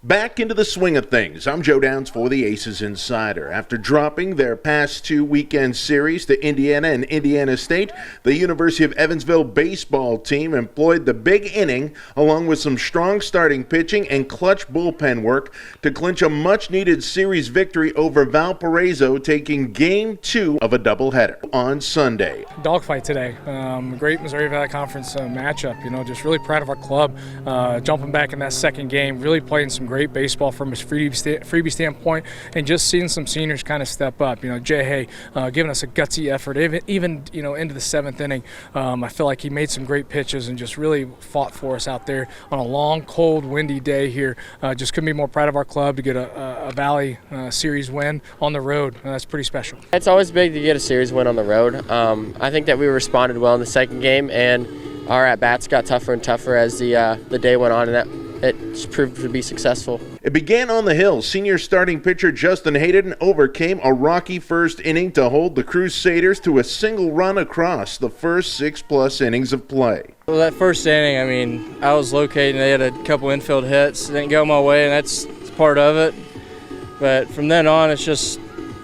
Back into the swing of things. I'm Joe Downs for the ACES Insider. After dropping their past two weekend series to Indiana and Indiana State, the University of Evansville baseball team employed the big inning along with some strong starting pitching and clutch bullpen work to clinch a much-needed series victory over Valparaiso, taking Game 2 of a doubleheader on Sunday. Dogfight today. Great Missouri Valley Conference matchup. Just really proud of our club jumping back in that second game, really playing some great baseball from a freebie standpoint, and just seeing some seniors kind of step up. Jay Hay giving us a gutsy effort, even into the seventh inning. I feel like he made some great pitches and just really fought for us out there on a long, cold, windy day here. Just couldn't be more proud of our club to get a Valley series win on the road. That's pretty special. It's always big to get a series win on the road. I think that we responded well in the second game, and our at-bats got tougher and tougher as the day went on, and that it proved to be successsul. It began on the hill. Senior starting pitcher Justin Hayden overcame a rocky first inning to hold the Crusaders to a single run across the first 6+ innings of play. Well, that first inning, I was locating. They had a couple infield hits. It didn't go my way, and that's part of it. But from then on, it's just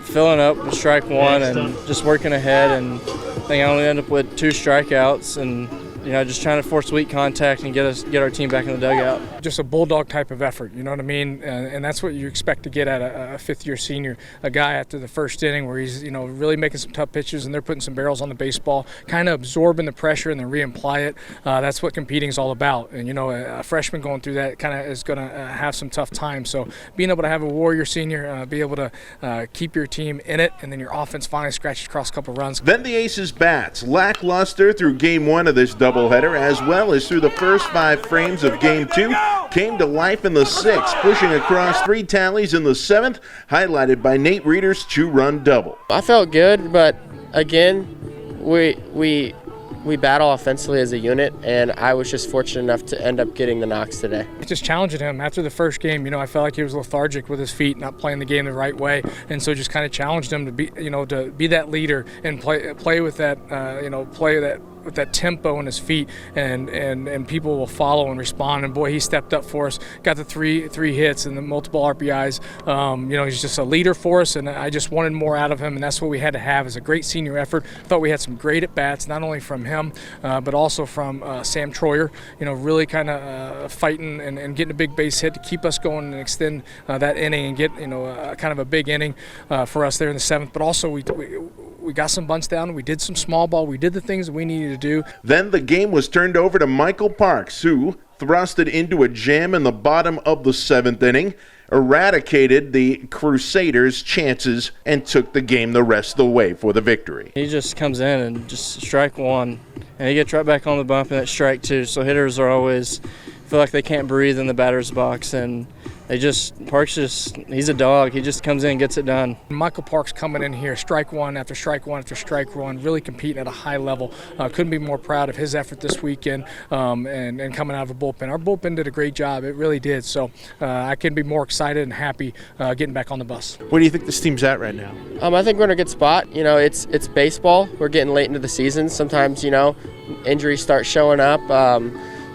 filling up with strike one and just working ahead. And I think I only ended up with 2 strikeouts and just trying to force weak contact and get our team back in the dugout. Just a bulldog type of effort, you know what I mean? And that's what you expect to get at a fifth-year senior, a guy after the first inning where he's really making some tough pitches and they're putting some barrels on the baseball, kind of absorbing the pressure and then reapply it. That's what competing is all about. And a freshman going through that kind of is going to have some tough time. So being able to have a warrior senior, be able to keep your team in it, and then your offense finally scratches across a couple runs. Then the Aces bats, lackluster through Game 1 of this doubleheader, as well as through the first 5 frames of Game 2, came to life in the 6th, pushing across 3 tallies in the 7th, highlighted by Nate Reeder's 2-run double. I felt good, but again, we battle offensively as a unit, and I was just fortunate enough to end up getting the knocks today. Just challenging him after the first game. I felt like he was lethargic with his feet, not playing the game the right way, and so just kind of challenged him to be that leader and play with that with that tempo in his feet, and people will follow and respond. And boy, he stepped up for us, got the three hits and the multiple RBIs. He's just a leader for us, and I just wanted more out of him, and that's what we had to have, is a great senior effort. Thought we had some great at bats, not only from him but also from Sam Troyer, really kind of fighting and getting a big base hit to keep us going and extend that inning and get kind of a big inning for us there in the 7th. But also we got some bunts down, we did some small ball, we did the things that we needed to do. Then the game was turned over to Michael Parks, who thrusted into a jam in the bottom of the 7th inning, eradicated the Crusaders' chances, and took the game the rest of the way for the victory. He just comes in and just strike one, and he gets right back on the bump, and that's strike 2. So hitters are always feel like they can't breathe in the batter's box, and Parks he's a dog. He just comes in and gets it done. Michael Parks coming in here, strike one after strike one after strike one, really competing at a high level. Couldn't be more proud of his effort this weekend and coming out of a bullpen. Our bullpen did a great job. It really did. So I couldn't be more excited and happy getting back on the bus. Where do you think this team's at right now? I think we're in a good spot. It's baseball. We're getting late into the season. Sometimes, injuries start showing up.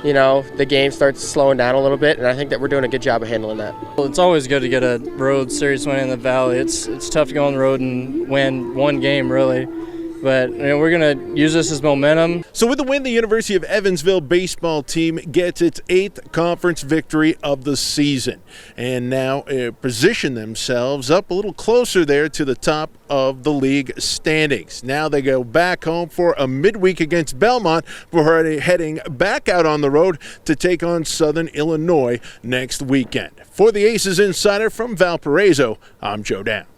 The game starts slowing down a little bit, and I think that we're doing a good job of handling that. Well, it's always good to get a road series win in the Valley. It's tough to go on the road and win one game, really. But we're going to use this as momentum. So with the win, the University of Evansville baseball team gets its 8th conference victory of the season, and now position themselves up a little closer there to the top of the league standings. Now they go back home for a midweek against Belmont before heading back out on the road to take on Southern Illinois next weekend. For the Aces Insider from Valparaiso, I'm Joe Downs.